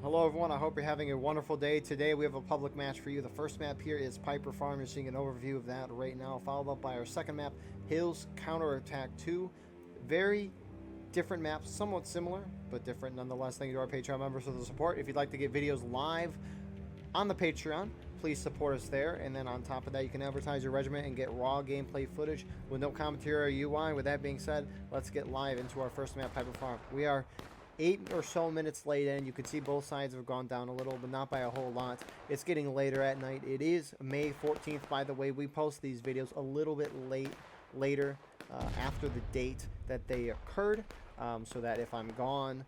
Hello everyone, I hope you're having a wonderful day. Today we have a public match for you. The first map here is Piper Farm. You're seeing an overview of that right now, followed up by our second map, Hills Counterattack 2. Very different maps, somewhat similar, but different nonetheless. Thank you to our Patreon members for the support. If you'd like to get videos live on the Patreon, please support us there. And then on top of that, you can advertise your regiment and get raw gameplay footage with no commentary or UI. With that being said, let's get live into our first map, Piper Farm. We are 8 or so minutes late in. You can see both sides have gone down a little, but not by a whole lot. It's getting later at night. It is May 14th, by the way. We post these videos a little bit later after the date that they occurred, so that if I'm gone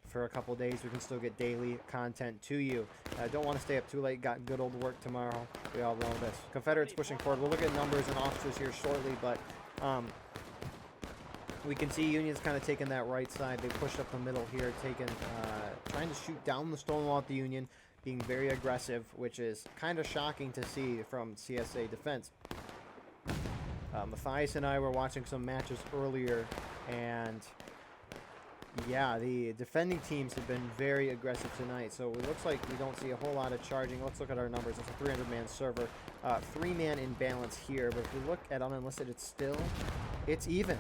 for a couple days, we can still get daily content to you. I don't want to stay up too late. Got good old work tomorrow. We all know this. Confederates pushing forward. We'll look at numbers and officers here shortly, but we can see Union's kind of taking that right side. They pushed up the middle here, trying to shoot down the stone wall at the Union, being very aggressive, which is kind of shocking to see from CSA defense. Matthias and I were watching some matches earlier, and yeah, the defending teams have been very aggressive tonight, so it looks like we don't see a whole lot of charging. Let's look at our numbers. It's a 300-man server. 3-man in balance here, but if we look at unenlisted, it's even.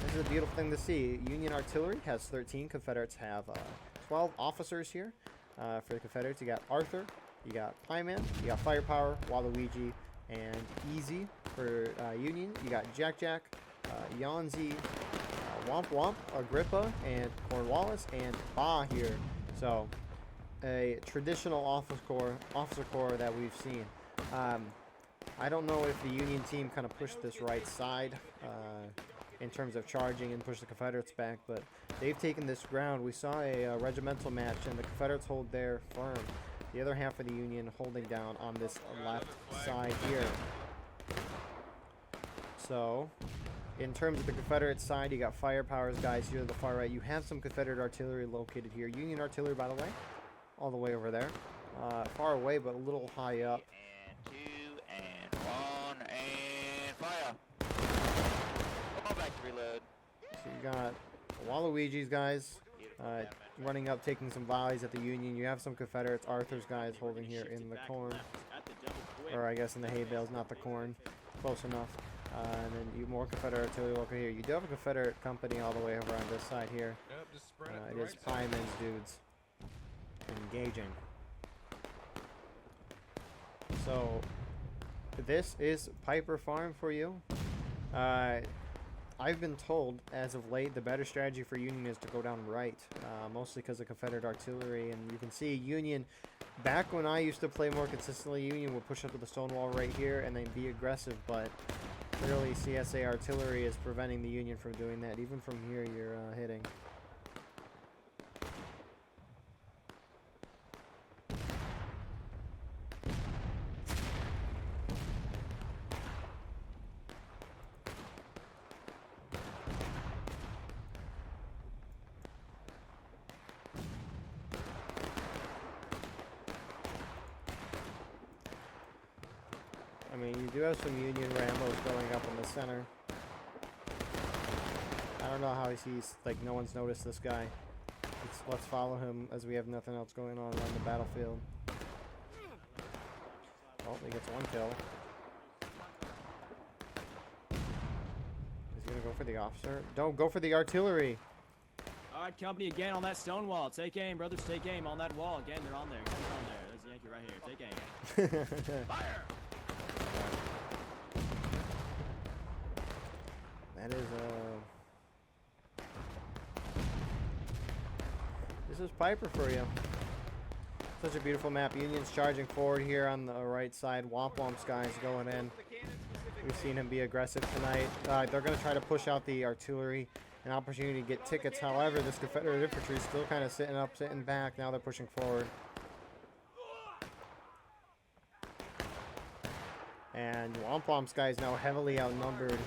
This is a beautiful thing to see. Union artillery has 13. Confederates have 12 officers here. For the Confederates, you got Arthur, you got Pieman, you got Firepower, Waluigi, and Easy. For Union, you got Jack, Yanzi, Womp Womp, Agrippa, and Cornwallis, and Ba here. So, a traditional officer corps that we've seen. I don't know if the Union team kind of pushed this right side in terms of charging and push the Confederates back, but they've taken this ground. We saw a regimental match, and the Confederates hold their firm. The other half of the Union holding down on this left side here. So, in terms of the Confederate side, you got Firepower's guys here to the far right. You have some Confederate artillery located here. Union artillery, by the way, all the way over there. Far away, but a little high up. And 2, and 1, and fire. Come on back to reload. So you got Waluigi's guys running up, taking some volleys at the Union. You have some Confederates, Arthur's guys holding here in the corn. Or I guess in the hay bales, not the corn. Close enough. And then you more Confederate artillery local here. You do have a Confederate company all the way over on this side here. It is Pieman's dudes engaging. So this is Piper Farm for you. I've been told as of late the better strategy for Union is to go down right, mostly because of Confederate artillery. And you can see Union, back when I used to play more consistently, Union would push up to the stone wall right here and then be aggressive, but clearly CSA artillery is preventing the Union from doing that. Even from here you're hitting. I mean, you do have some Union Rambos going up in the center. I don't know how he's, like, no one's noticed this guy. Let's follow him as we have nothing else going on around the battlefield. Oh, he gets one kill. He's gonna go for the officer. Don't go for the artillery! Alright, company, again on that stone wall. Take aim, brothers, take aim on that wall. Again, they're on there. They're on there. There's a Yankee right here. Take aim. Fire! That is, this is Piper for you. Such a beautiful map. Union's charging forward here on the right side. Womp Womp's guys going in. We've seen him be aggressive tonight. They're going to try to push out the artillery. An opportunity to get tickets. However, this Confederate infantry is still kind of sitting up, sitting back. Now they're pushing forward. And Womp Womp's guys now heavily outnumbered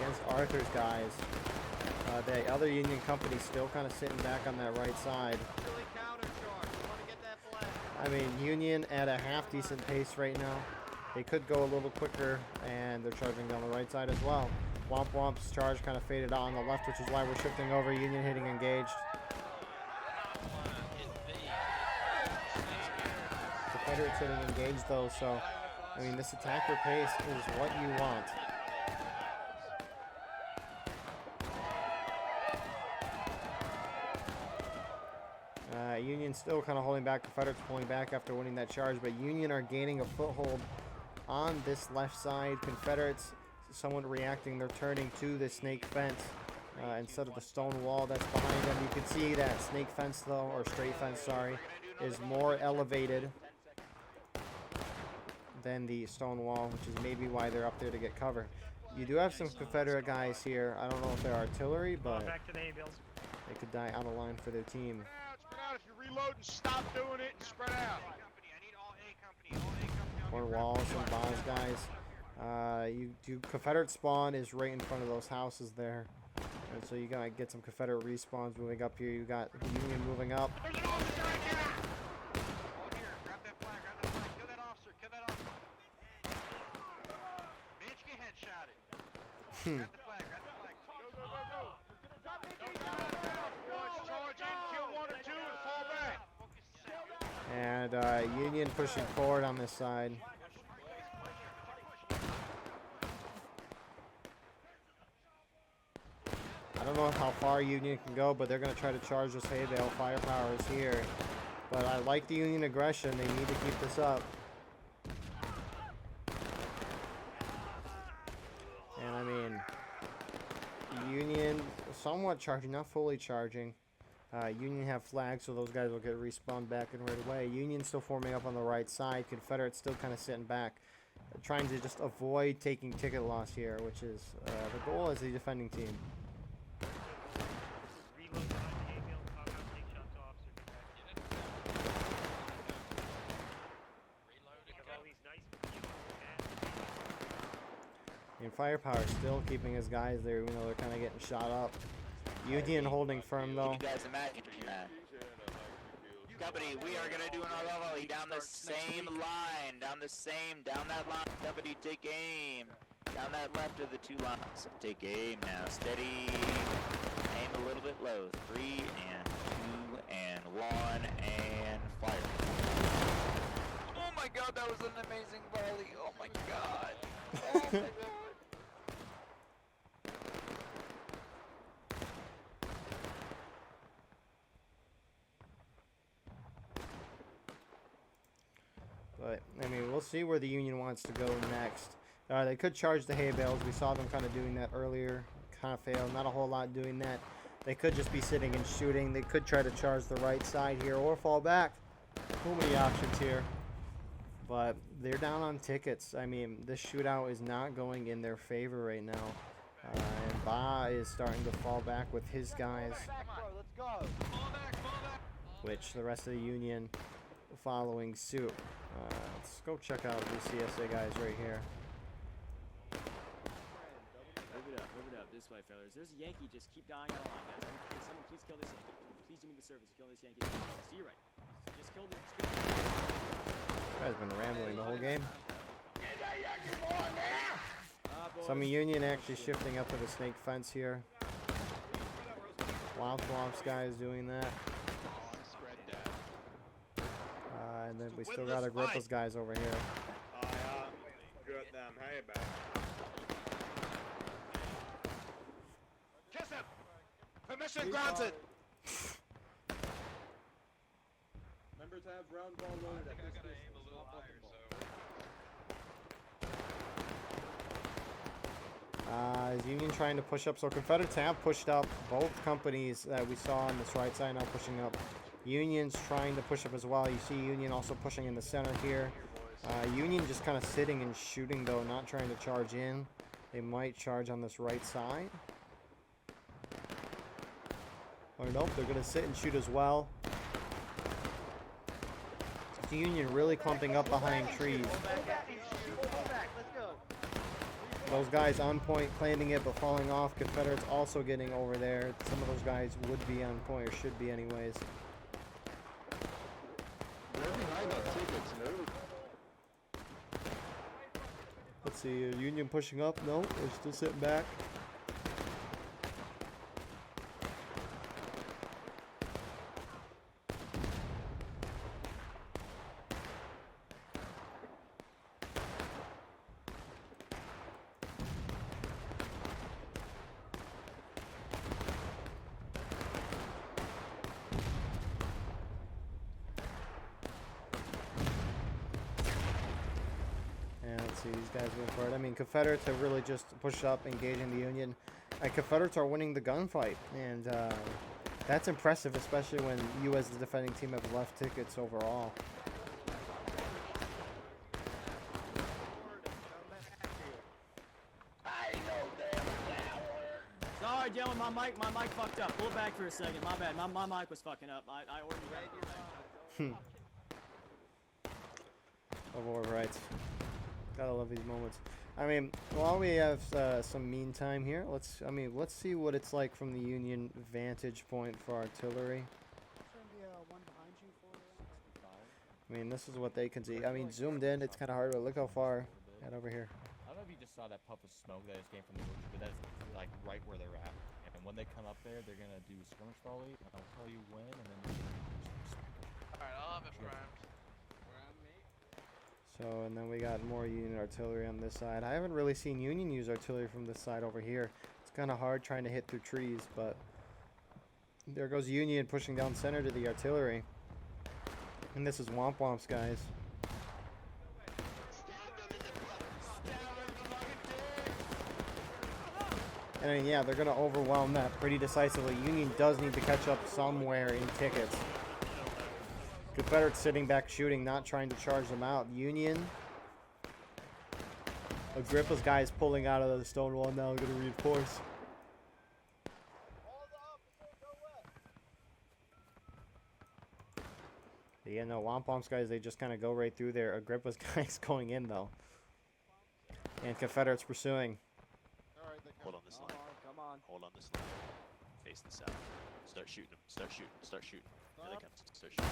against Arthur's guys. The other Union company still kind of sitting back on that right side. I mean, Union at a half-decent pace right now. They could go a little quicker, and they're charging down the right side as well. Womp Womp's charge kind of faded out on the left, which is why we're shifting over. Union hitting engaged. Confederates hitting engaged though, so I mean this attacker pace is what you want. Union still kind of holding back. Confederates pulling back after winning that charge, but Union are gaining a foothold on this left side. Confederates somewhat reacting. They're turning to the snake fence instead of the stone wall that's behind them. You can see that snake fence though, or straight fence, sorry, is more elevated than the stone wall, which is maybe why they're up there to get cover. You do have some Confederate guys here. I don't know if they're artillery, but they could die out of line for their team. If you're reloading, stop doing it and spread out. More walls and bombs, guys. Confederate spawn is right in front of those houses there, and so you gotta get some Confederate respawns moving up here. You got Union moving up. There's an officer right there. Oh, here, grab that flag, kill that officer, kill that officer. Bitch, get headshotted. Grab the flag, Go, go, go, go. Charge in, kill one or two, and fall back. And Union pushing forward on this side. I don't know how far Union can go, but they're going to try to charge this hay bale. Firepower is here. But I like the Union aggression. They need to keep this up. And I mean, Union somewhat charging, not fully charging. Union have flags, so those guys will get respawned back in right away. Union still forming up on the right side. Confederates still kind of sitting back, trying to just avoid taking ticket loss here, which is the goal as the defending team. And Firepower still keeping his guys there, even though they're kind of getting shot up. Union holding firm though. You guys imagine that. Company, we are gonna do another volley down the same line, down that line. Company, take aim. Down that left of the two lines. Take aim now. Steady. Aim a little bit low. 3 and 2 and 1 and fire. Oh my god, that was an amazing volley. Oh my god. Oh my god. But, I mean, we'll see where the Union wants to go next. They could charge the hay bales. We saw them kind of doing that earlier. Kind of failed. Not a whole lot doing that. They could just be sitting and shooting. They could try to charge the right side here or fall back. Too many options here. But they're down on tickets. I mean, this shootout is not going in their favor right now. And Ba is starting to fall back with his guys. Which the rest of the Union following suit. Let's go check out the CSA guys right here. Move it up this way, fellas. There's a Yankee, just keep dying on the line, guys. Someone please kill this Yankee. Please do me the service of killing this Yankee. See you right. Just kill this. This guy's been rambling the whole game. Some Union actually shifting up to the snake fence here. Wild Swamps guys doing that. And then we still got Agrippa's guys over here. Get them hay back. Kiss him! Permission granted! Members have round ball loaded at this distance. Is Union trying to push up? So Confederates have pushed up. Both companies that we saw on this right side now pushing up. Union's trying to push up as well. You see Union also pushing in the center here. Union just kind of sitting and shooting though, not trying to charge in. They might charge on this right side. Or nope, they're going to sit and shoot as well. The Union really clumping up behind trees. Those guys on point claiming it but falling off. Confederates also getting over there. Some of those guys would be on point, or should be anyways. Let's see, Union pushing up. No, they're still sitting back. see these guys move forward. I mean, Confederates have really just pushed up, engaging the Union. And Confederates are winning the gunfight, and that's impressive, especially when you as the defending team have left tickets overall. Sorry, gentlemen, my mic fucked up. Pull it back for a second. My bad. My mic was fucking up. I ordered Overall, right. Gotta love these moments. I mean, while we have some mean time here, let's see what it's like from the Union vantage point for artillery. I mean, this is what they can see. I mean, zoomed in, it's kind of hard, but look how far. Head over here. I don't know if you just saw that puff of smoke that just came from the roof, but that's like right where they're at. And when they come up there, they're gonna do a skirmish volley, and I'll tell you when, and then. Alright, I'll have it primed. So, and then we got more Union artillery on this side. I haven't really seen Union use artillery from this side over here. It's kind of hard trying to hit through trees, but there goes Union pushing down center to the artillery. And this is Womp Womp's guys. And I mean, yeah, they're going to overwhelm that pretty decisively. Union does need to catch up somewhere in tickets. Confederates sitting back shooting, not trying to charge them out. Union. Agrippa's guys pulling out of the stone wall now, going to reinforce. Yeah, no, Wampum's guys, they just kind of go right through there. Agrippa's guys going in, though. And Confederates pursuing. Hold on this line. Come on. Hold on this line. Face the south. Start shooting them. Start shooting. Start shooting. Here they come. Start shooting.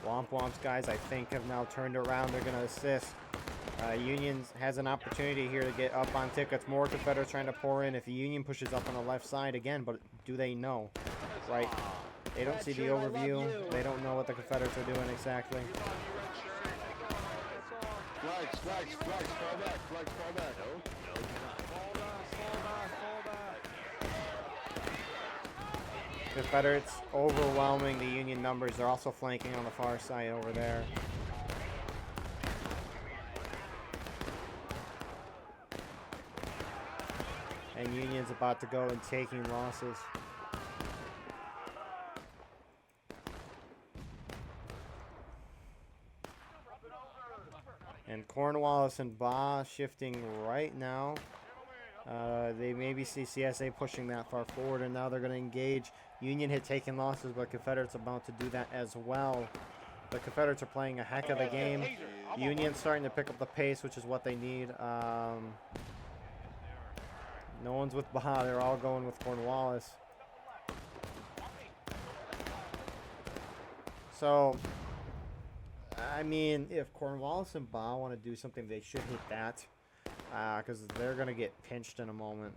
Womp's guys, I think, have now turned around. They're going to assist. Union has an opportunity here to get up on tickets. More Confederates trying to pour in if the Union pushes up on the left side again, but do they know? Right? They don't see the overview. They don't know what the Confederates are doing exactly. Flags, fall back, fall back. Confederates overwhelming the Union numbers. They're also flanking on the far side over there. And Union's about to go and taking losses. And Cornwallis and Baugh shifting right now. They maybe see CSA pushing that far forward, and now they're going to engage. Union had taken losses, but Confederates about to do that as well. The Confederates are playing a heck of a game. Union's starting to pick up the pace, which is what they need. No one's with Baugh. They're all going with Cornwallis. So, I mean, if Cornwallis and Baugh want to do something, they should hit that. Because they're going to get pinched in a moment.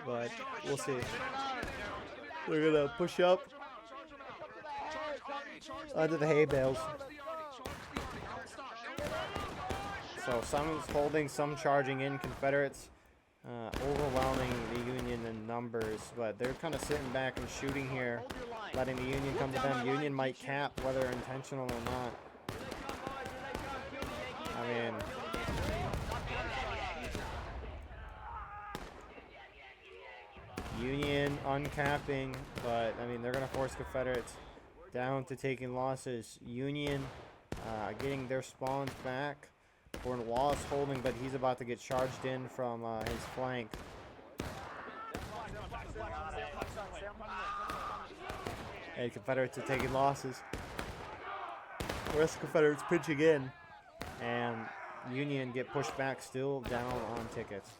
But we'll see. They're going to push up onto the hay bales. So some's holding, some charging in. Confederates overwhelming the Union in numbers. But they're kind of sitting back and shooting here, letting the Union come to them. Union might cap, whether intentional or not. I mean... Union uncapping, but I mean they're gonna force Confederates down to taking losses. Union getting their spawns back. Cornwallis holding, but he's about to get charged in from his flank. And Confederates are taking losses. The rest of Confederates pitching in, and Union get pushed back, still down on tickets.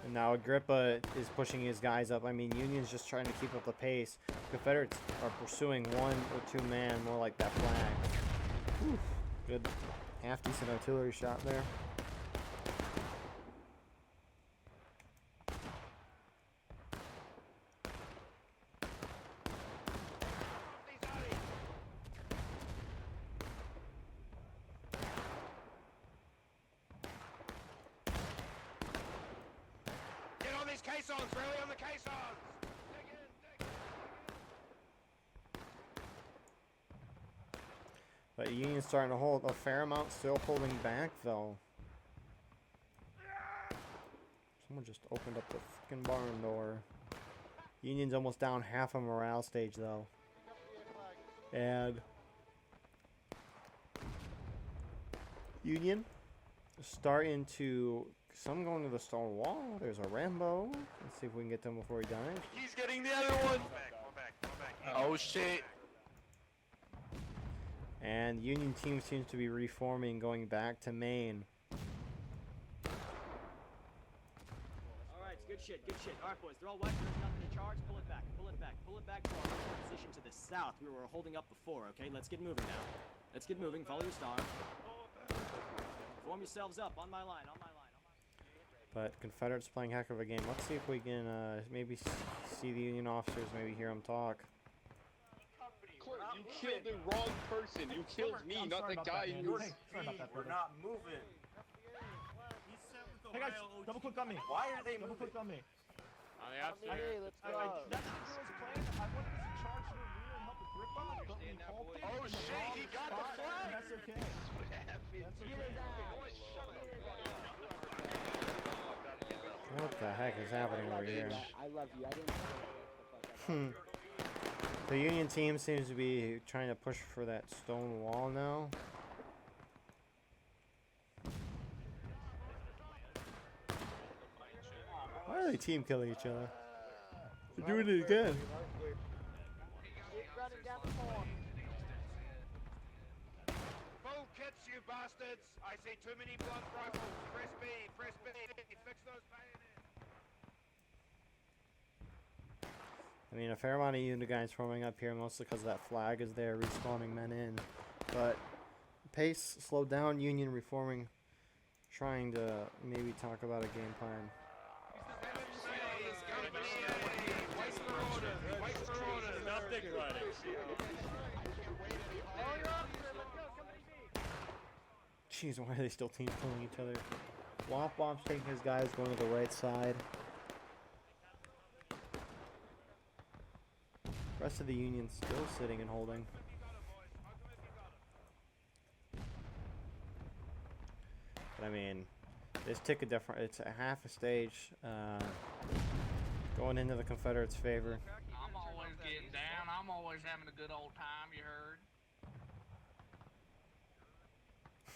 And now Agrippa is pushing his guys up. I mean, Union's just trying to keep up the pace. Confederates are pursuing one or two man, more like that flag. Whew. Good half-decent artillery shot there. Caissons, rally on the caissons! Dig in, dig. But Union's starting to hold a fair amount, still holding back though. Someone just opened up the fucking barn door. Union's almost down half a morale stage though. And Union starting to, some going to the stone wall. There's a Rambo. Let's see if we can get them before he dies. He's getting the other one. Fall back. Oh shit. And Union team seems to be reforming, going back to main. Alright, good shit. Alright, boys, they're all wet. There's nothing to charge. Pull it back to our position to the south. We were holding up before, okay? Let's get moving now. Let's get moving. Follow your star. Form yourselves up on my line. But Confederates playing heck of a game. Let's see if we can maybe see the Union officers, maybe hear them talk. Clark, you killed the wrong person. You killed me, not the guy who was. We're not moving. Hey guys, double click on me. Why are they Double moving? click on me. On the outside. That's the girl's plan. I wanted us to charge to the rear and help the grip on it, but we called it. Oh shit, he got the flag. That's okay. That's okay. What the heck is happening over here? I love you. I didn't. The Union team seems to be trying to push for that stone wall now. Why are they team killing each other? They're doing it again. Full kits, you bastards! I see too many blunt rifles. Press B. Fix those bayonets. I mean, a fair amount of Union guys forming up here, mostly because that flag is there, respawning men in. But pace slowed down, Union reforming, trying to maybe talk about a game plan. Jeez, why are they still team killing each other? Womp's taking his guys, going to the right side. Rest of the Union still sitting and holding. But I mean, it's it's a half a stage going into the Confederates' favor. I'm always getting down. I'm always having a good old time, you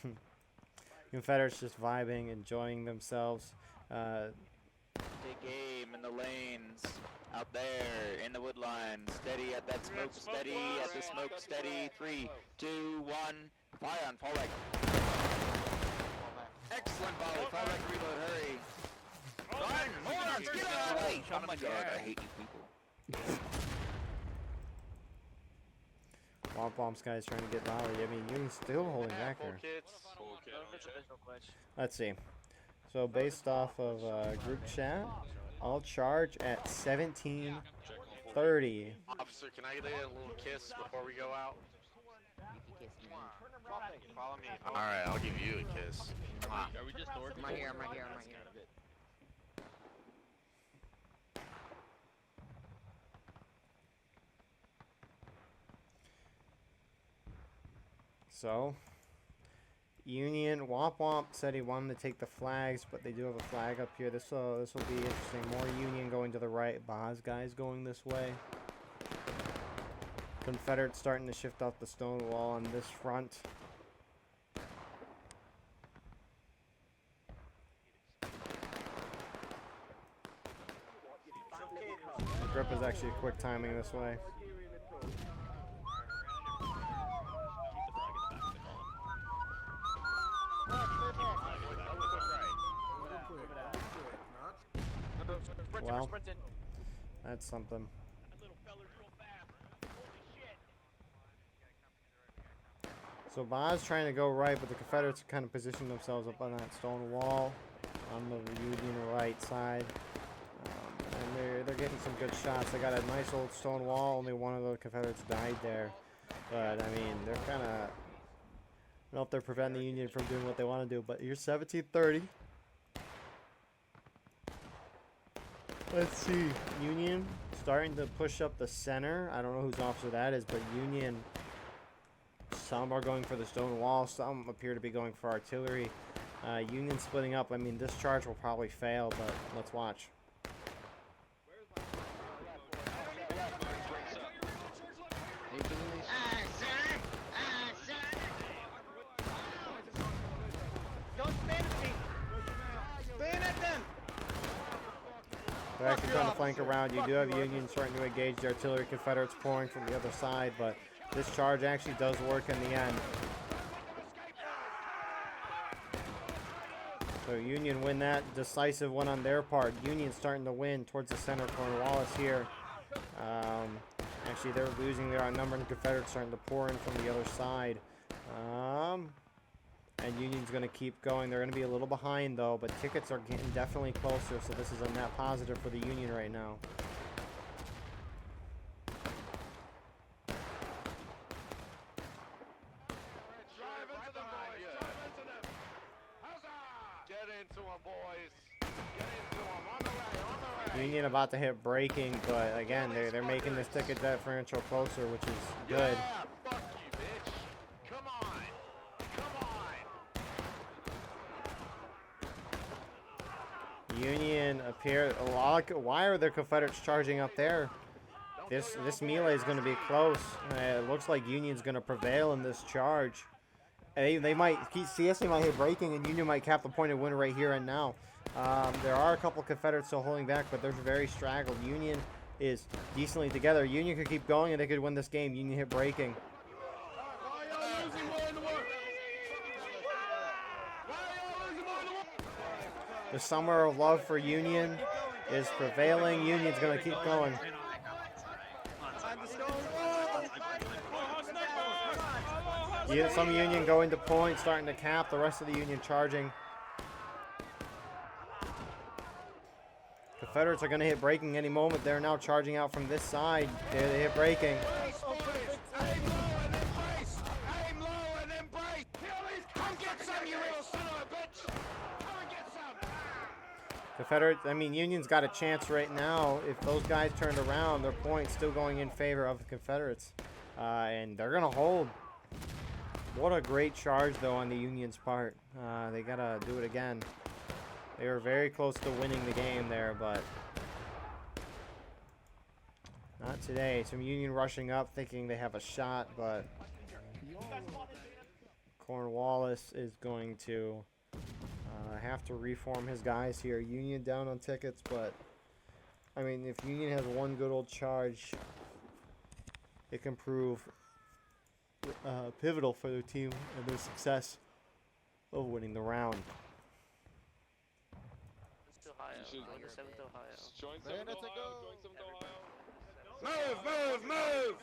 heard? Confederates just vibing, enjoying themselves. Take aim in the lanes. Out there in the wood line. Steady at that smoke. Steady at the smoke. Steady. 3, 2, 1. Fire on fallback. Excellent volley. Fallback reload. Hurry. Run! Morons! Get out of the way! Oh my god, I hate you people. Womp's guys trying to get volleyed. I mean, Union's still holding back here. Let's see. So based off of group chat, I'll charge at 17:30. Officer, can I get a little kiss before we go out? Follow me. Alright, I'll give you a kiss. Are we just north? I'm right here. So, Union, Womp said he wanted to take the flags, but they do have a flag up here. This will be interesting. More Union going to the right. Boz guys going this way. Confederates starting to shift off the stone wall on this front. The grip is actually quick timing this way. Well, that's something. So Boz trying to go right, but the Confederates kind of positioned themselves up on that stone wall on the Union right side. And they're getting some good shots. They got a nice old stone wall. Only one of the Confederates died there. But, I mean, they're kind of... I don't know if they're preventing the Union from doing what they want to do. But here's 17:30. Let's see. Union starting to push up the center. I don't know whose officer that is, but Union Some are going for the stone wall. Some appear to be going for artillery. Union splitting up. I mean, this charge will probably fail, but let's watch. They're actually trying to flank around. You do have Union starting to engage the artillery. Confederates pouring from the other side, but this charge actually does work in the end. So Union win that decisive one on their part. Union starting to win towards the center. Cornwallis here. Actually, they're losing. They're outnumbered. And Confederates starting to pour in from the other side. And Union's going to keep going. They're going to be a little behind, though, but tickets are getting definitely closer, so this is a net positive for the Union right now. Union about to hit braking, but again, they're making this ticket differential closer, which is good. Yeah, fuck you, bitch. Come on. Come on. Union appear a lot. Why are the Confederates charging up there? This melee is going to be close. It looks like Union's going to prevail in this charge. They might CS might hit braking, and Union might cap the point and win right here and now. There are a couple Confederates still holding back, but they're very straggled. Union is decently together. Union could keep going, and they could win this game. Union hit braking. The summer of love for Union is prevailing. Union's going to keep going. Some Union going to point, starting to cap. The rest of the Union charging. Confederates are going to hit braking any moment. They're now charging out from this side. They hit braking. Union's got a chance right now. If those guys turned around, their point's still going in favor of the Confederates. And they're going to hold. What a great charge, though, on the Union's part. They got to do it again. They were very close to winning the game there, but not today. Some Union rushing up, thinking they have a shot, but Cornwallis is going to have to reform his guys here. Union down on tickets, but I mean, if Union has one good old charge, it can prove pivotal for their team and their success of winning the round. Join 7th Ohio. Move!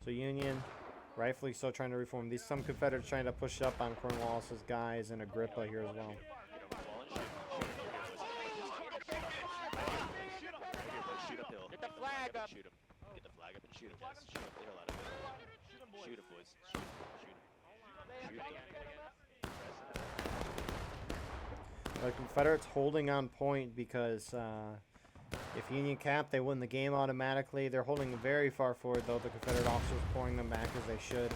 So Union, rightfully so, trying to reform. Some Confederates trying to push up on Cornwallis's guys and Agrippa here as well. Get the flag up. Shoot him. Get the flag up and shoot him. Yes, shoot him. They're allowed to shoot him, boys. Shoot him. The Confederates holding on point because if Union cap, they win the game automatically. They're holding very far forward, though. The Confederate officers pouring them back as they should.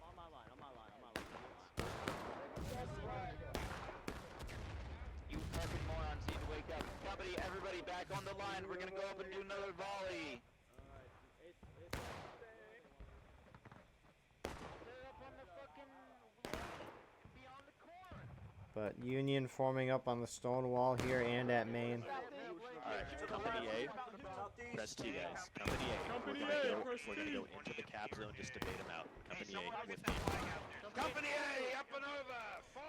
On my line. You fucking morons need to wake up. Company, everybody back on the line. We're gonna go up and do another volley. They're up on the fucking beyond the corn. But Union forming up on the stone wall here and at Maine. Alright, Company A. Press T, guys. Company A. We're gonna go into the cap zone just to bait them out. Company A with me. Company A, up and over!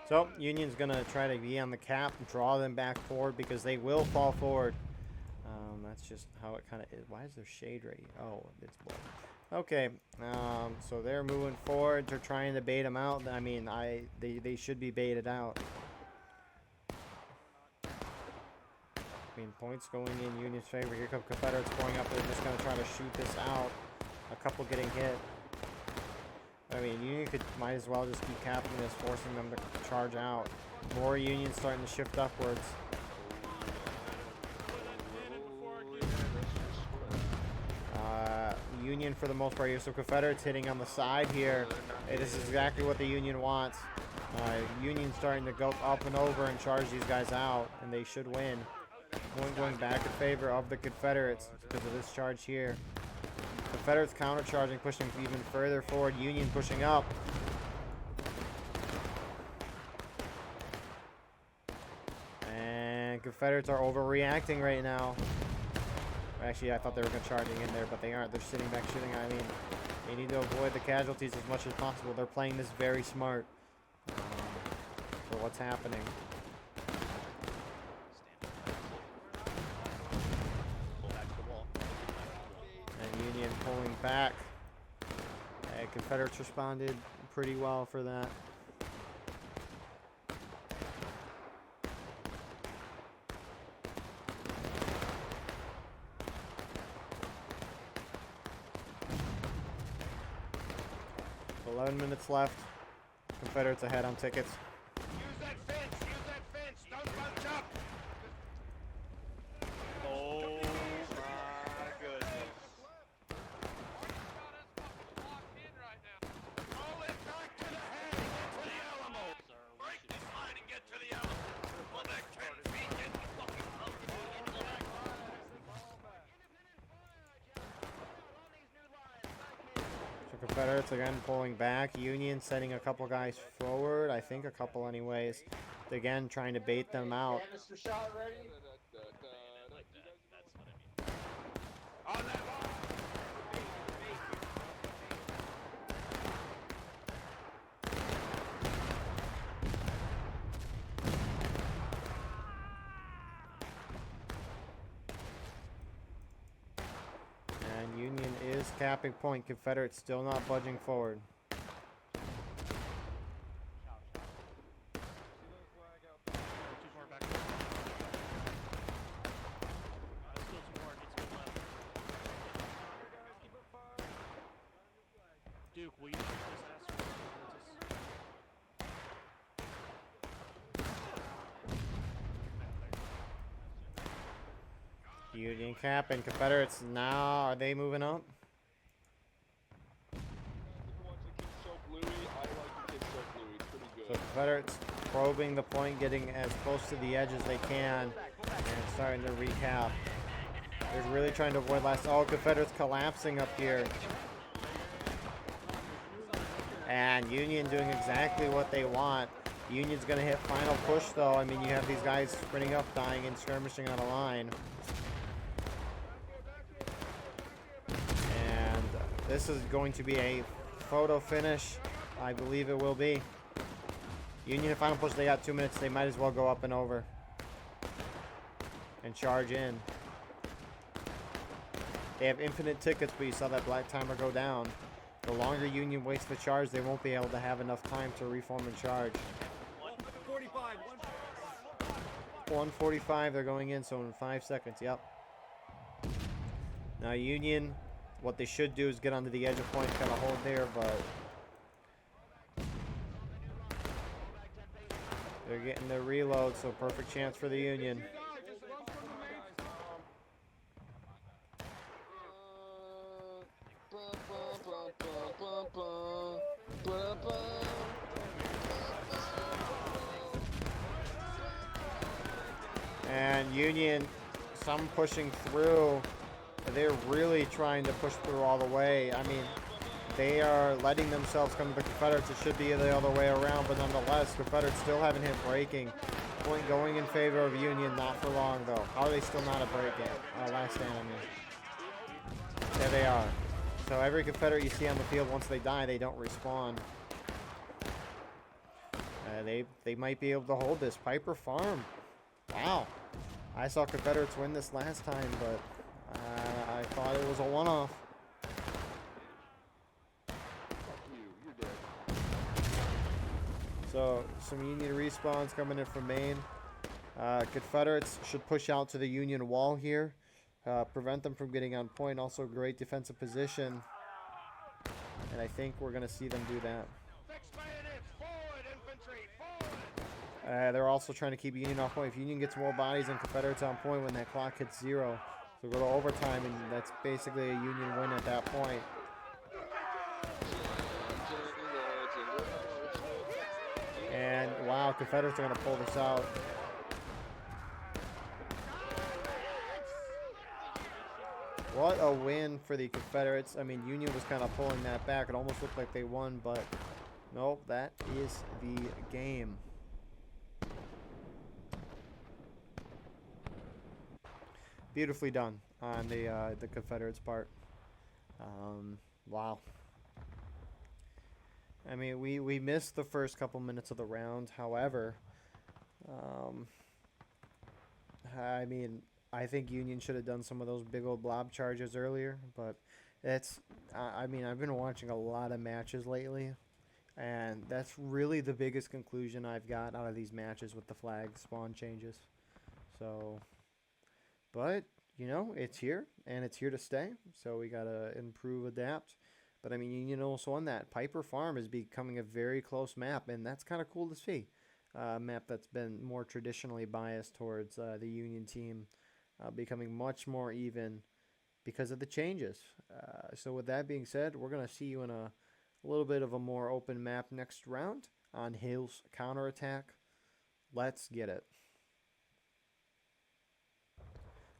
So Union's gonna try to be on the cap and draw them back forward because they will fall forward. That's just how it kind of is. Why is there shade right here? Oh, it's blue. Okay, so they're moving forward. They're trying to bait them out. I mean, they should be baited out. I mean, points going in Union's favor. Here come Confederates going up. They're just going to try to shoot this out. A couple getting hit. I mean, Union might as well just keep capping this, forcing them to charge out. More Union starting to shift upwards. Union for the most part here. So Confederates hitting on the side here. Hey, this is exactly what the Union wants. Union's starting to go up and over and charge these guys out, and they should win. One going back in favor of the Confederates because of this charge here. Confederates countercharging, pushing even further forward. Union pushing up. And Confederates are overreacting right now. Actually, I thought they were going to charging in there, but they aren't. They're sitting back shooting. I mean, they need to avoid the casualties as much as possible. They're playing this very smart for what's happening. And Union pulling back. Confederates responded pretty well for that. So 11 minutes left. Confederates ahead on tickets. Use that fence, don't bunch up! Oh my goodness. Roll it back to the head, get to the Alamo! Break this line and get to the Alamo! Pull back 10 feet, get the fucking So Confederates again pulling back. Union sending a couple guys forward. I think a couple anyways. Again, trying to bait them out. Canister shot ready? On that line! And Union is capping point. Confederates still not budging forward. Duke, will you take this ass? Union capping. Confederates now, are they moving up? So Confederates probing the point, getting as close to the edge as they can, and starting to recap. They're really trying to avoid last. Oh, Confederates collapsing up here. And Union doing exactly what they want. Union's going to hit final push, though. I mean, you have these guys sprinting up, dying, and skirmishing on a line. And this is going to be a photo finish. I believe it will be. Union final push, they got 2 minutes. They might as well go up and over and charge in. They have infinite tickets, but you saw that black timer go down. The longer Union waits to charge, they won't be able to have enough time to reform and charge. 145. 145, they're going in, so in 5 seconds, yep. Now Union, what they should do is get onto the edge of point, kind of hold there, but they're getting their reload, so perfect chance for the Union. And Union, some pushing through. They're really trying to push through all the way. I mean, they are letting themselves come to the Confederates. It should be the other way around, but nonetheless, Confederates still haven't hit breaking. Point going in favor of Union, not for long though. How are they still not at breaking? Last stand on me. There they are. So every Confederate you see on the field, once they die, they don't respawn. They might be able to hold this. PIPER Farm. Wow. I saw Confederates win this last time, but I thought it was a one-off. So some Union respawns coming in from Maine. Confederates should push out to the Union wall here. Prevent them from getting on point. Also great defensive position. And I think we're going to see them do that. They're also trying to keep Union off point. If Union gets more bodies than Confederates on point when that clock hits 0, So we go to overtime, and that's basically a Union win at that point. And wow, Confederates are going to pull this out. What a win for the Confederates. I mean, Union was kind of pulling that back. It almost looked like they won, but nope, that is the game. Beautifully done on the Confederates' part. Wow. I mean, we missed the first couple minutes of the round. However, I mean, I think Union should have done some of those big old blob charges earlier. But it's, I mean, I've been watching a lot of matches lately, and that's really the biggest conclusion I've got out of these matches with the flag spawn changes. So, but, you know, it's here, and it's here to stay. So we got to improve, adapt. But, I mean, Union also won that. Piper Farm is becoming a very close map, and that's kind of cool to see. A map that's been more traditionally biased towards the Union team becoming much more even because of the changes. So with that being said, we're going to see you in a little bit of a more open map next round on Hill's counterattack. Let's get it.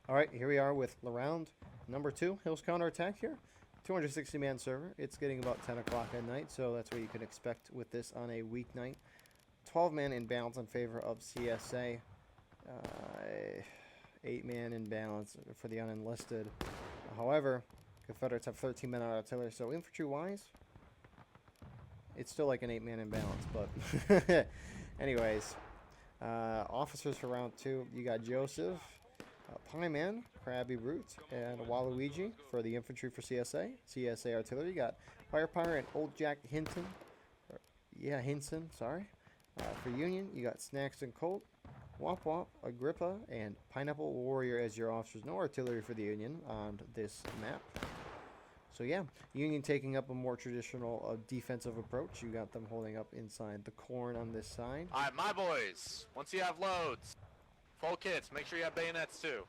All right, here we are with round number 2, Hill's counterattack here. 260-man server. It's getting about 10 o'clock at night, so that's what you can expect with this on a weeknight. 12-man in balance in favor of CSA. 8-man in balance for the unenlisted. However, Confederates have 13 men on artillery, so infantry-wise, it's still like an 8-man in balance. But anyways, officers for round 2, you got Joseph, Pieman, Krabby Brute, and Waluigi for the infantry for CSA. CSA artillery, you got Firepower and Old Jack Hinton. Hinson, sorry. For Union, you got Snacks and Colt, Womp Womp, Agrippa, and Pineapple Warrior as your officers. No artillery for the Union on this map. So yeah, Union taking up a more traditional defensive approach. You got them holding up inside the corn on this side. All right, my boys, once you have loads, full kits, make sure you have bayonets too.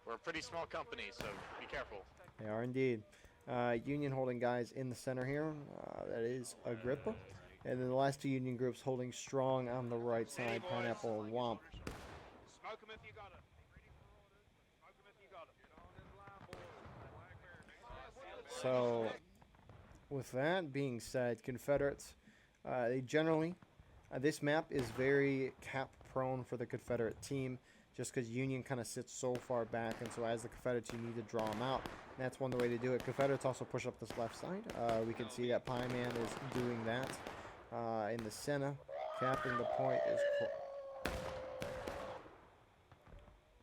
We're a pretty small company, so be careful. They are indeed. Union holding guys in the center here. That is Agrippa. And then the last 2 Union groups holding strong on the right side, Pineapple and Womp. Smoke 'em if you got 'em. Smoke 'em if you got 'em. So, with that being said, Confederates, they generally, this map is very cap prone for the Confederate team, just because Union kind of sits so far back, and so as the Confederates, you need to draw them out. And that's one way to do it. Confederates also push up this left side. We can see that Pieman is doing that in the center. Capping the point is...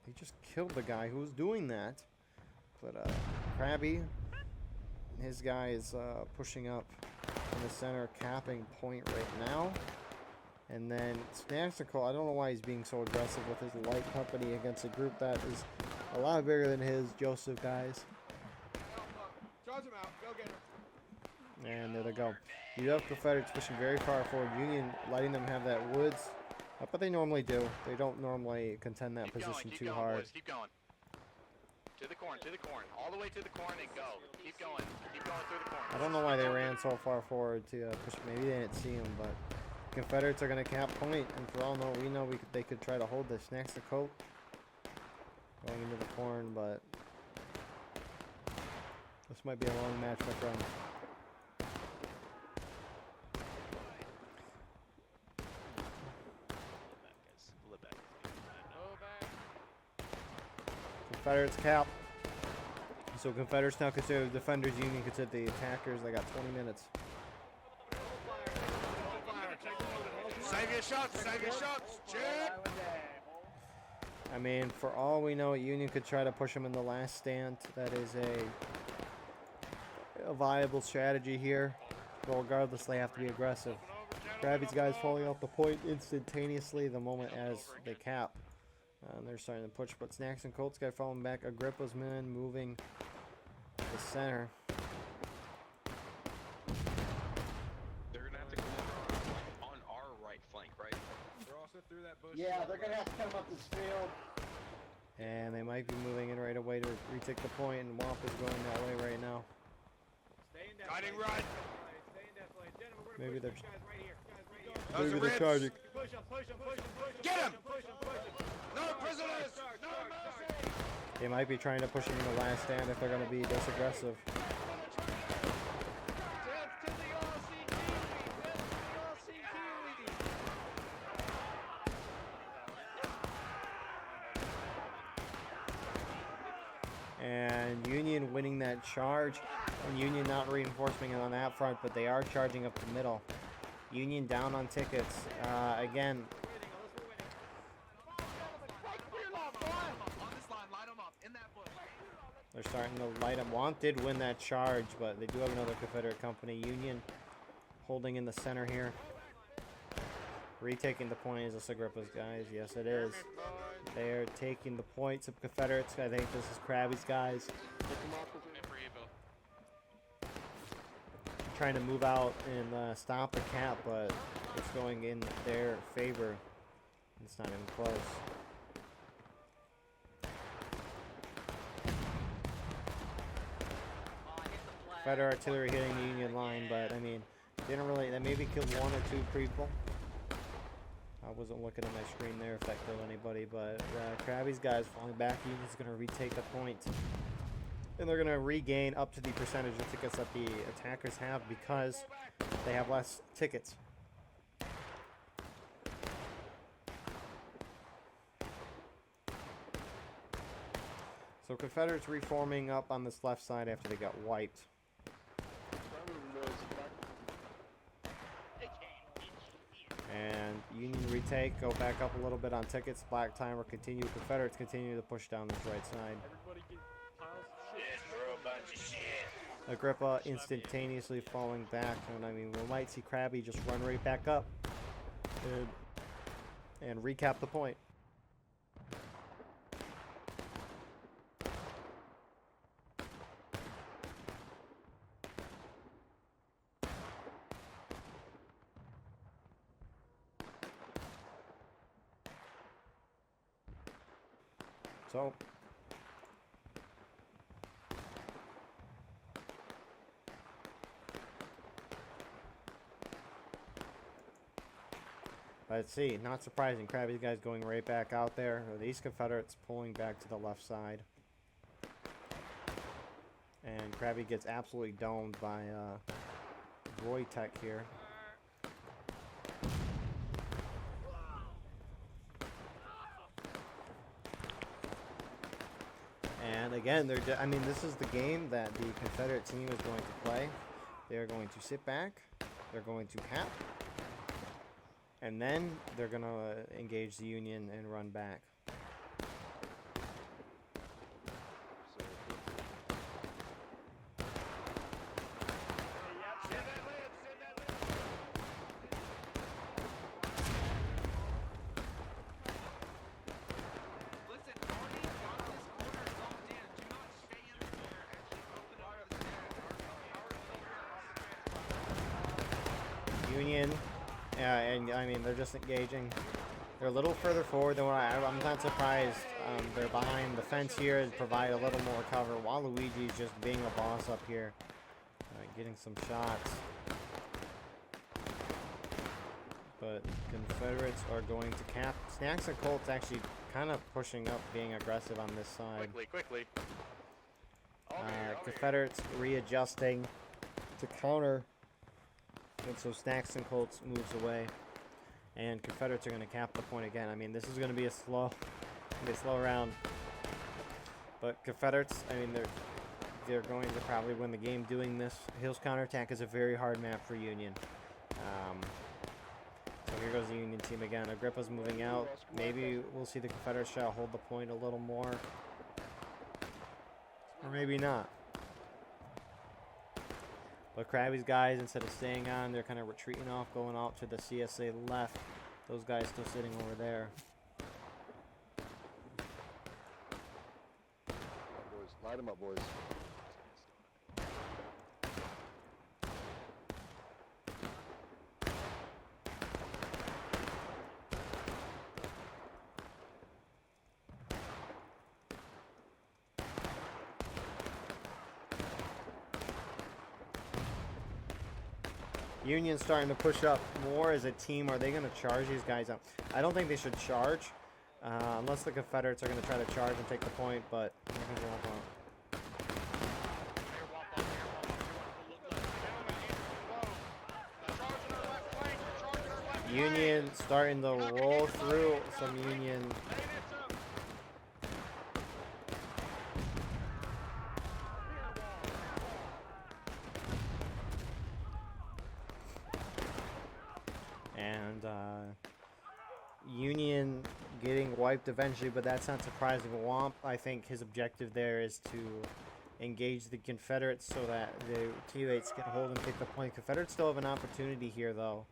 He just killed the guy who was doing that. But Krabby, his guy is pushing up in the center, capping point right now. And then Snaxicle, I don't know why he's being so aggressive with his light company against a group that is a lot bigger than his Joseph guys. Charge him out. Go get her. And there they go. You have Confederates pushing very far forward. Union letting them have that woods. But they normally do. They don't normally contend that position keep too going, hard. Boys, keep going. To the corn, all the way to the corn and go. Keep going through the corn. I don't know why they ran so far forward to push. Maybe they didn't see him, but Confederates are going to cap point, and for all we know, they could try to hold this next to Colt going into the corn, but this might be a long match, my friend. Confederates cap. So Confederates now consider the defenders, Union consider the attackers. They got 20 minutes. Save your shots, check! I mean, for all we know, Union could try to push them in the last stand. That is a viable strategy here. But regardless, they have to be aggressive. Krabby's guys falling off the point instantaneously the moment as they cap. And they're starting to push, but Snacks and Colt's guy falling back. Agrippa's men moving to the center. They're gonna have to come on our right flank, right? They're also through that bush. Yeah, they're gonna have to come up this field. And they might be moving in right away to retake the point, and Womp is going that way right now. Guiding right. Maybe they're Those maybe are they're ribs. charging. Get him! No prisoners! No mercy! They might be trying to push him in the last stand if they're going to be this aggressive. Death to the Aussie Kiwi! Death to the Aussie Kiwi! And Union winning that charge, and Union not reinforcing it on that front, but they are charging up the middle. Union down on tickets. Again, they're starting to light them. Want did win that charge, but they do have another Confederate company. Union holding in the center here. Retaking the point is the Agrippa's guys. Yes, it is. They're taking the points of Confederates. I think this is Krabby's guys. Trying to move out and stop the cap, but it's going in their favor. It's not even close. Confederate artillery hitting the Union line, but I mean, didn't really. That maybe killed one or two people. I wasn't looking at my screen there if that killed anybody, but Krabby's guys falling back. Union's going to retake the point. And they're going to regain up to the percentage of tickets that the attackers have because they have less tickets. So Confederates reforming up on this left side after they got wiped. And Union retake, go back up a little bit on tickets. Black timer continue. Confederates continue to push down this right side. Agrippa instantaneously falling back, and I mean we might see Krabby just run right back up and recap the point. So let's see, not surprising, Krabby's guys going right back out there. These Confederates pulling back to the left side. And Krabby gets absolutely domed by Roy Tech here. And again, I mean, this is the game that the Confederate team is going to play. They're going to sit back. They're going to cap. And then they're going to engage the Union and run back. Union, and I mean they're just engaging. They're a little further forward than what I'm not surprised. They're behind the fence here to provide a little more cover. While Luigi's just being a boss up here, getting some shots. But Confederates are going to cap. Snacks and Colts actually kind of pushing up, being aggressive on this side. Quickly. Confederates readjusting to counter. And so Snacks and Colts moves away, and Confederates are going to cap the point again. I mean, this is going to be a slow round. But Confederates, I mean, they're going to probably win the game doing this. Hill's counterattack is a very hard map for Union. So here goes the Union team again. Agrippa's moving out. Maybe we'll see the Confederates try to hold the point a little more, or maybe not. But Krabby's guys, instead of staying on, they're kind of retreating off, going out to the CSA left. Those guys still sitting over there. Boys, light them up, boys. Union's starting to push up more as a team. Are they going to charge these guys up? I don't think they should charge, unless the Confederates are going to try to charge and take the point, but I think they won't. Union starting to roll through some Union. And Union getting wiped eventually, but that's not surprising. Womp, I think his objective there is to engage the Confederates so that the teammates can hold and take the point. Confederates still have an opportunity here, though,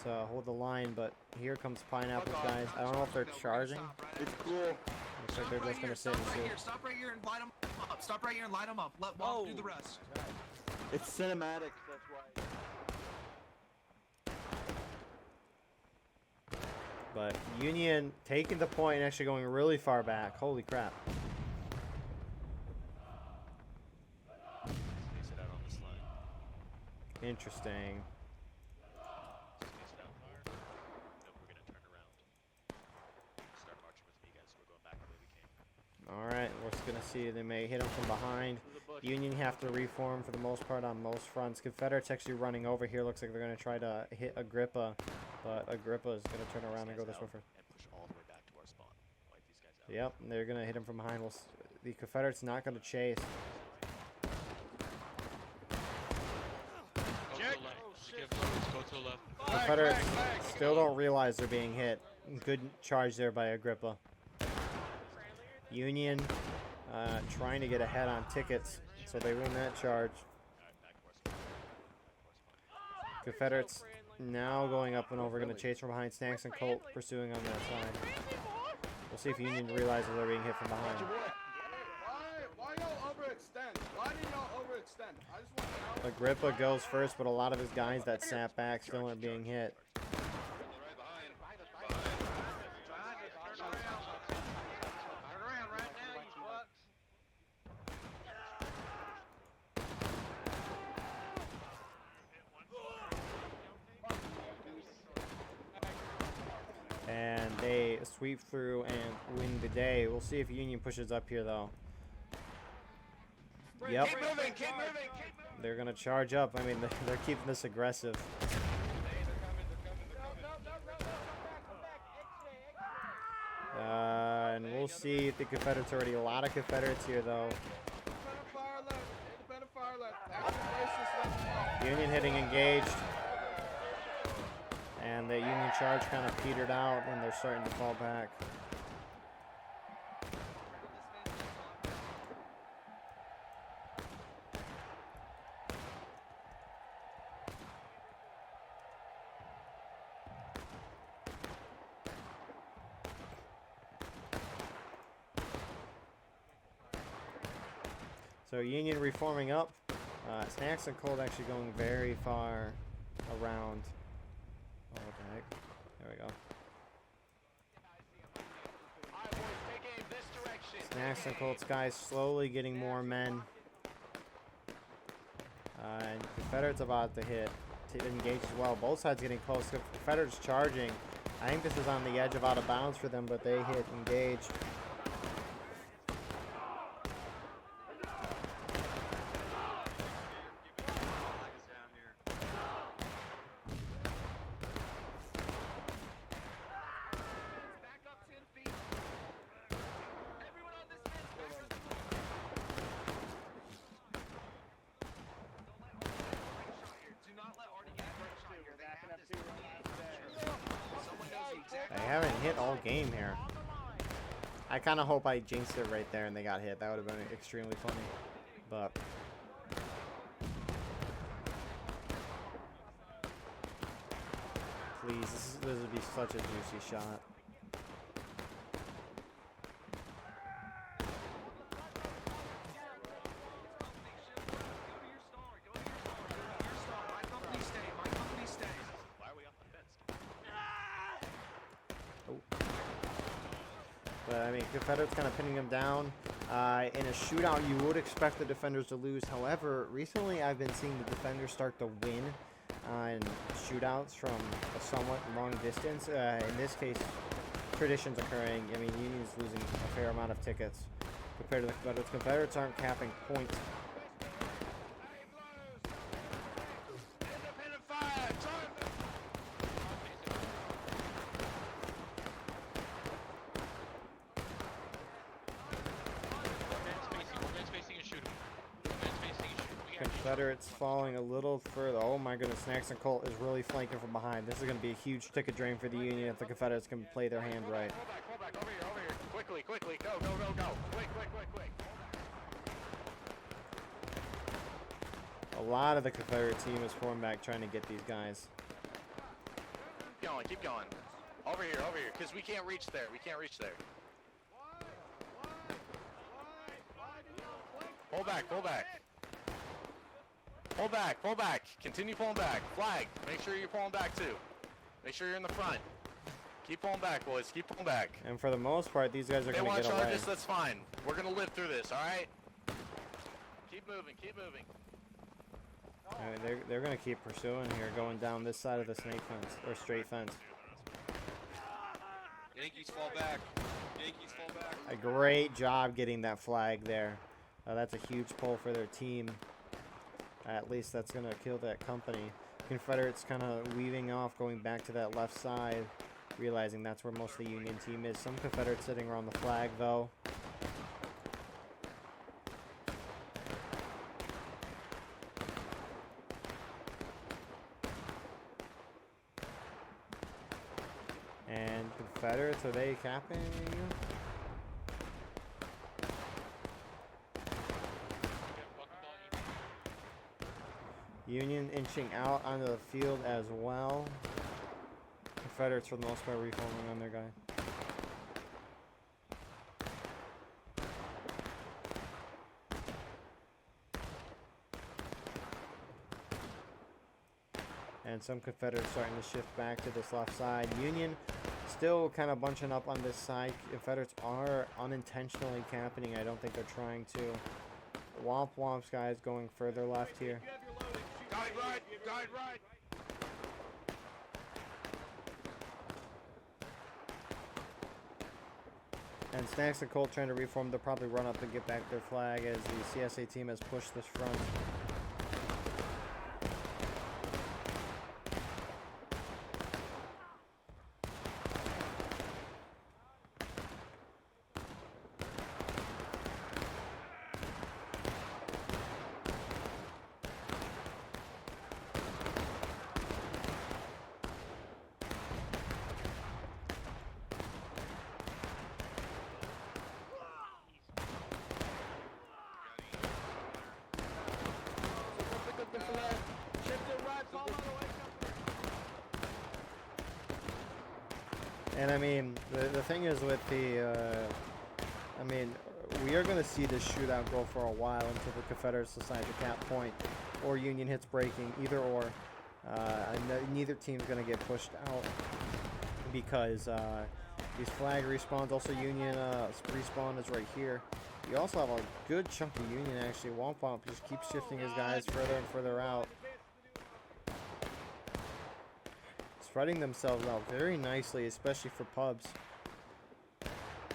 to hold the line, but here comes Pineapple's guys. I don't know if they're charging. It's cool. Looks like they're just going to sit and see. Stop right here and line them up. Stop right here and line them up. Let Womp do the rest. It's cinematic, that's why. But Union taking the point and actually going really far back. Holy crap. Interesting. Alright, we're just going to see. They may hit them from behind. Union have to reform for the most part on most fronts. Confederates actually running over here. Looks like they're going to try to hit Agrippa. But Agrippa is going to turn around and go this way first. Yep, they're going to hit him from behind. The Confederates not going to chase. Confederates still don't realize they're being hit. Good charge there by Agrippa. Union trying to get ahead on tickets, so they win that charge. Confederates now going up and over, going to chase from behind. Snacks and Colt pursuing on that side. We'll see if Union realizes they're being hit from behind. Why y'all overextend? Why did y'all overextend? I just want to know. Agrippa goes first, but a lot of his guys that sat back still aren't being hit. And they sweep through and win the day. We'll see if Union pushes up here, though. Yep. Keep moving, keep moving, They're going to charge up. I mean, they're keeping this aggressive. And we'll see if the Confederates are already. A lot of Confederates here, though. Union hitting engaged. And the Union charge kind of petered out, and they're starting to fall back. So Union reforming up. Snacks and Cold actually going very far around. Oh, what the heck? There we go. Snacks and Colts guys slowly getting more men. And Confederates about to hit. To engage as well. Both sides getting close. Confederates charging. I think this is on the edge of out of bounds for them, but they hit engage. They haven't hit all game here. I kind of hope I jinxed it right there and they got hit. That would have been extremely funny. But please, this would be such a juicy shot. But I mean, Confederates kind of pinning them down. In a shootout, you would expect the defenders to lose. However, recently I've been seeing the defenders start to win. on shootouts from a somewhat long distance. In this case, traditions occurring. I mean, Union's losing a fair amount of tickets compared to the Confederates. Confederates aren't capping points. Independent fire! Charge! Confederates falling a little further. Oh my goodness, Snacks and Colt is really flanking from behind. This is going to be a huge ticket drain for the Union if the Confederates can play their hand right. Fall back, over here. Quickly, quickly, go. Quick. A lot of the Confederate team is formed back trying to get these guys. Keep going. Over here, because we can't reach there. Pull back. Continue pulling back. Flag. Make sure you're pulling back too. Make sure you're in the front. Keep pulling back, boys. Keep pulling back. And for the most part, these guys are They going to want get to charge away. us, that's fine. We're going to live through this, alright? Keep moving. They're going to keep pursuing here, going down this side of the snake fence, or straight fence. Yankees fall back. A great job getting that flag there. That's a huge pull for their team. At least that's going to kill that company. Confederates kind of weaving off, going back to that left side, realizing that's where most of the Union team is. Some Confederates sitting around the flag, though. And Confederates, are they capping? Union inching out onto the field as well. Confederates, for the most part, reforming on their guy. And some Confederates starting to shift back to this left side. Union still kind of bunching up on this side. Confederates are unintentionally capping. I don't think they're trying to. Womp's guys going further left here. Guide right! And Snacks and Colt trying to reform. They'll probably run up and get back their flag as the CSA team has pushed this front. And I mean, the thing is with the, I mean, we are going to see this shootout go for a while until the Confederates decide to cap point or Union hits breaking, either or. Neither team's going to get pushed out because these flag respawns, also Union respawn is right here. You also have a good chunk of Union actually. Womp just keeps shifting his guys further and further out. Spreading themselves out very nicely, especially for pubs.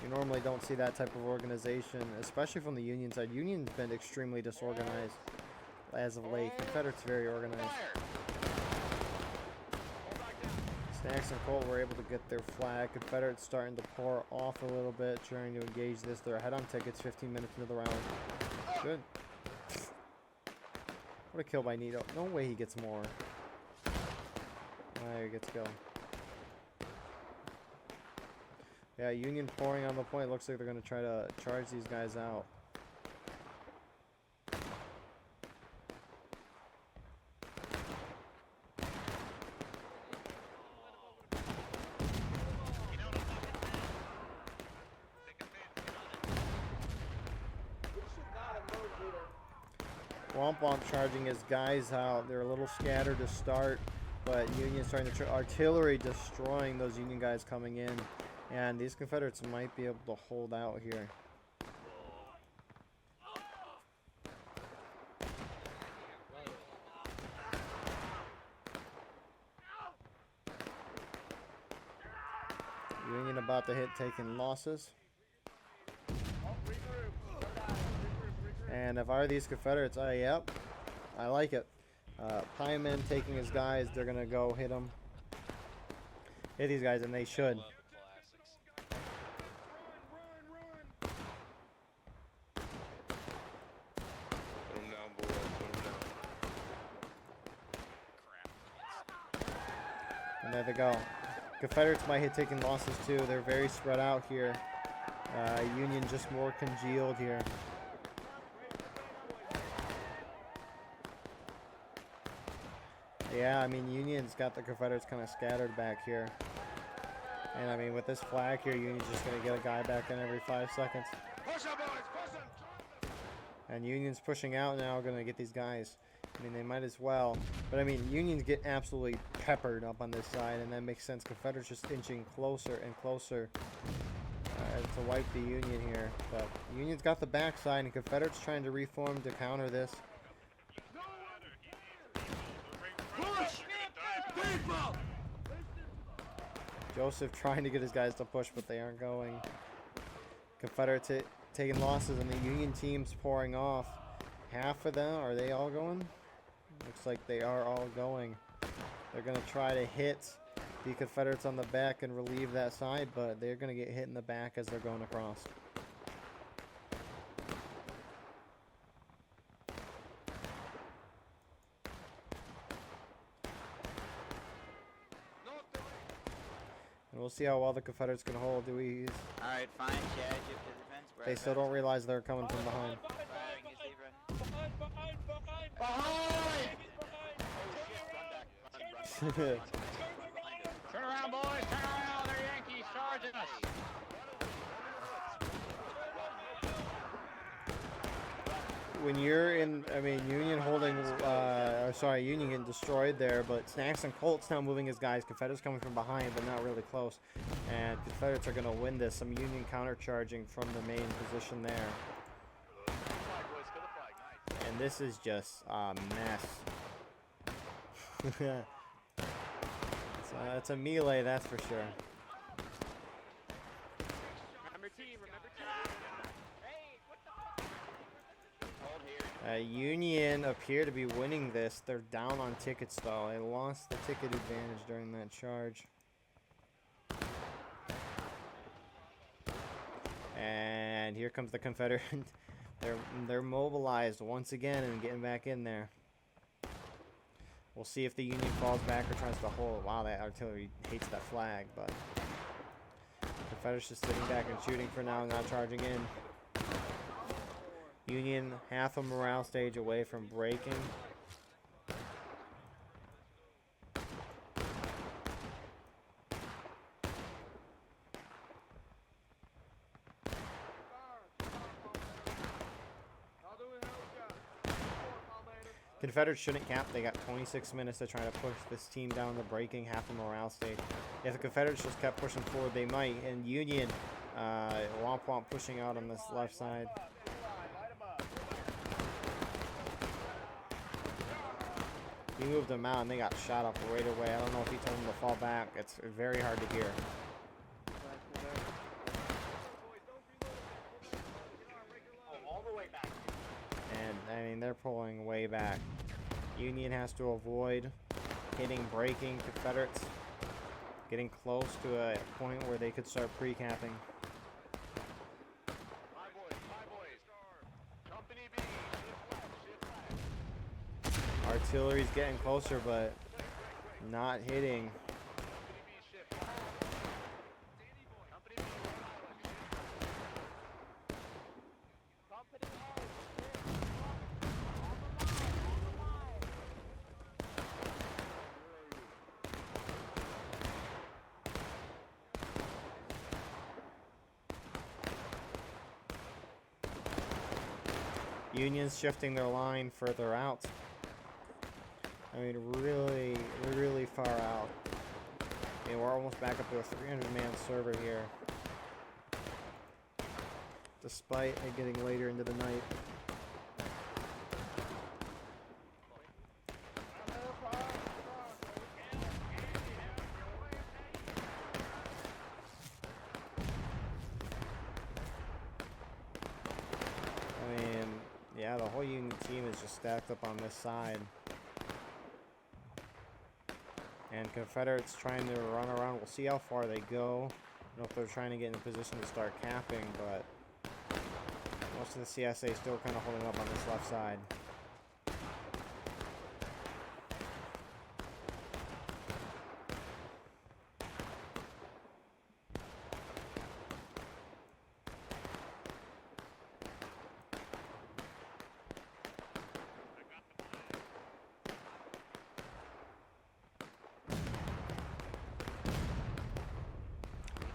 You normally don't see that type of organization, especially from the Union side. Union's been extremely disorganized as of late. Confederates very organized. Snacks and Colt were able to get their flag. Confederates starting to pour off a little bit, trying to engage this. They're ahead on tickets 15 minutes into the round. Good. What a kill by Nito. No way he gets more. There he gets go. Yeah, Union pouring on the point. Looks like they're going to try to charge these guys out. Womp charging his guys out. They're a little scattered to start, but Union's trying to artillery destroying those Union guys coming in, and these Confederates might be able to hold out here. Union about to hit taking losses. And if I were these Confederates, yep, I like it. Pieman taking his guys, they're going to go hit them. Hit these guys, and they should. Put him down, boy. Put him down. And there they go. Confederates might hit taking losses too. They're very spread out here. Union just more congealed here. Yeah, I mean, Union's got the Confederates kind of scattered back here. And I mean, with this flag here, Union's just going to get a guy back in every 5 seconds. Push them, boys, push them. And Union's pushing out now, going to get these guys. I mean, they might as well. But I mean, Unions get absolutely peppered up on this side, and that makes sense. Confederates just inching closer and closer to wipe the Union here. But Union's got the backside, and Confederates trying to reform to counter this. Joseph trying to get his guys to push, but they aren't going. Confederates taking losses, and the Union team's pouring off. Half of them, are they all going? Looks like they are all going. They're going to try to hit the Confederates on the back and relieve that side, but they're going to get hit in the back as they're going across. And we'll see how well the Confederates can hold. Do we? Alright, fine, Chad. You have the defense. They still don't realize they're coming from behind. Turn around, boys. Turn around. They're Yankees charging us. When you're in, I mean, Union holding, Union getting destroyed there, but Snacks and Colts now moving his guys. Confederates coming from behind, but not really close. And Confederates are going to win this. Some Union counter-charging from the main position there. And this is just a mess. It's a melee, that's for sure. Union appear to be winning this. They're down on tickets, though. They lost the ticket advantage during that charge. And here comes the Confederate. They're mobilized once again and getting back in there. We'll see if the Union falls back or tries to hold. Wow, that artillery hates that flag, but Confederates just sitting back and shooting for now, not charging in. Union half a morale stage away from breaking. Confederates shouldn't cap. They got 26 minutes to try to push this team down to breaking half a morale stage. If the Confederates just kept pushing forward, they might. And Union, Womp Womp pushing out on this left side. He moved them out, and they got shot up right away. I don't know if he told them to fall back. It's very hard to hear. And, I mean, they're pulling way back. Union has to avoid hitting breaking Confederates. Getting close to a point where they could start pre-capping. Artillery's getting closer, but not hitting. Union's shifting their line further out. I mean, really, really far out. I mean, we're almost back up to a 300-man server here. Despite it getting later into the night. whole Union team is just stacked up on this side. And Confederates trying to run around. We'll see how far they go. I don't know if they're trying to get in a position to start capping, but most of the CSA still kind of holding up on this left side.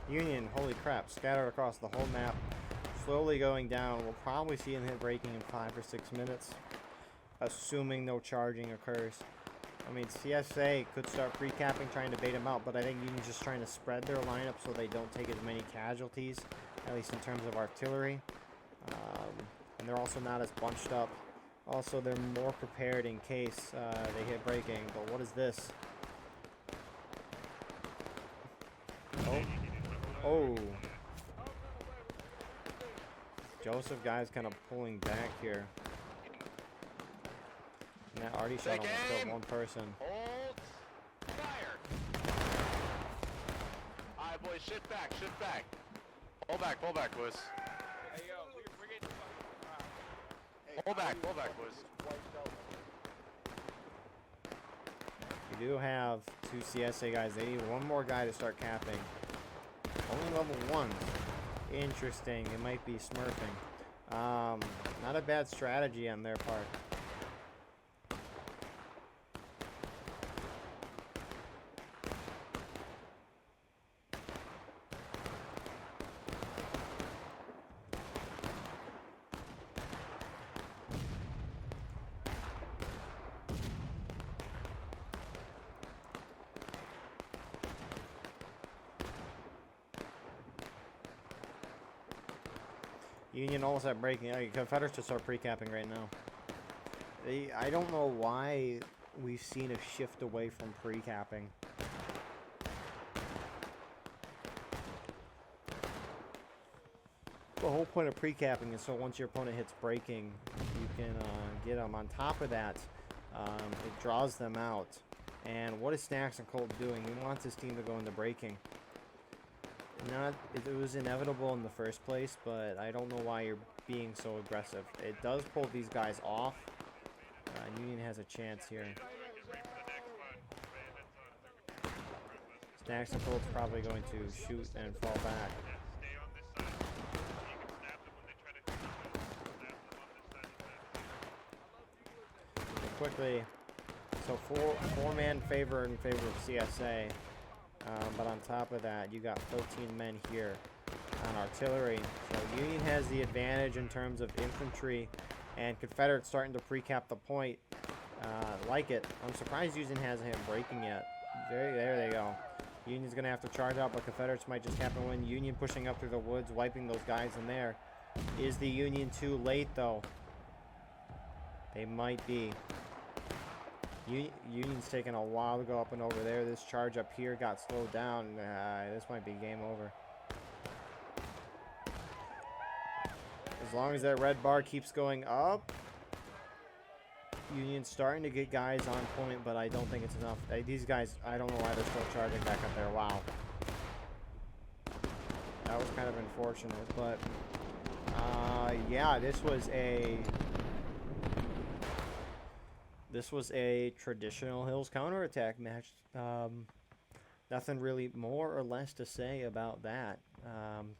Union, holy crap, scattered across the whole map, slowly going down. We'll probably see them hit breaking in 5 or 6 minutes, assuming no charging occurs. I mean, CSA could start pre-capping, trying to bait them out, but I think Union's just trying to spread their lineup so they don't take as many casualties, at least in terms of artillery. And they're also not as bunched up. Also, they're more prepared in case they hit breaking. But what is this? Oh. Joseph guy's kind of pulling back here. And that already shot almost killed one person. Hold. Fire. Alright, boys, shift back, shift back. Pull back, boys. Hey, yo, we're getting Pull back, boys. We do have 2 CSA guys. They need one more guy to start capping. Only level 1. Interesting. It might be smurfing. Not a bad strategy on their part. Union almost at breaking. Confederates just start pre-capping right now. I don't know why we've seen a shift away from pre-capping. The whole point of pre-capping is so once your opponent hits breaking, you can get them. On top of that, it draws them out. And what is Snacks and Colt doing? He wants his team to go into breaking. It was inevitable in the first place, but I don't know why you're being so aggressive. It does pull these guys off. Union has a chance here. Snacks and Colt's probably going to shoot and fall back. Quickly, so four-man favor in favor of CSA. But on top of that, you got 13 men here on artillery. So Union has the advantage in terms of infantry, and Confederates starting to pre-cap the point. Like it. I'm surprised Union hasn't hit breaking yet. There they go. Union's going to have to charge out, but Confederates might just cap and win. Union pushing up through the woods, wiping those guys in there. Is the Union too late, though? They might be. Union's taking a while to go up and over there. This charge up here got slowed down. This might be game over. As long as that red bar keeps going up, Union's starting to get guys on point, but I don't think it's enough. These guys, I don't know why they're still charging back up there. Wow. That was kind of unfortunate, but yeah, this was a traditional Hills counterattack match. Nothing really more or less to say about that.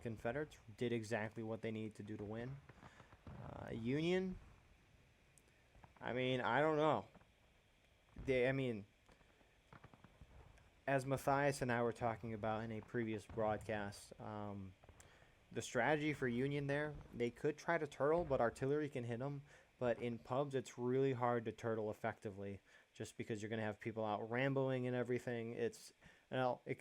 Confederates did exactly what they needed to do to win. Union, I mean, I don't know. As Matthias and I were talking about in a previous broadcast, the strategy for Union there, they could try to turtle, but artillery can hit them. But in pubs, it's really hard to turtle effectively, just because you're going to have people out ramboing and everything.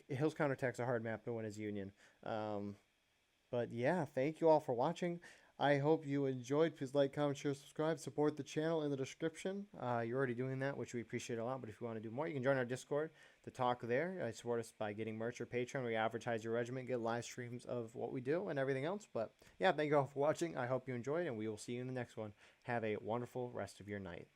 Hills counterattack's a hard map to win as Union. But yeah, thank you all for watching. I hope you enjoyed. Please like, comment, share, subscribe, support the channel in the description. You're already doing that, which we appreciate a lot. But if you want to do more, you can join our Discord to talk there. Support us by getting merch or Patreon. We advertise your regiment, get live streams of what we do and everything else. But yeah, thank you all for watching. I hope you enjoyed, and we will see you in the next one. Have a wonderful rest of your night.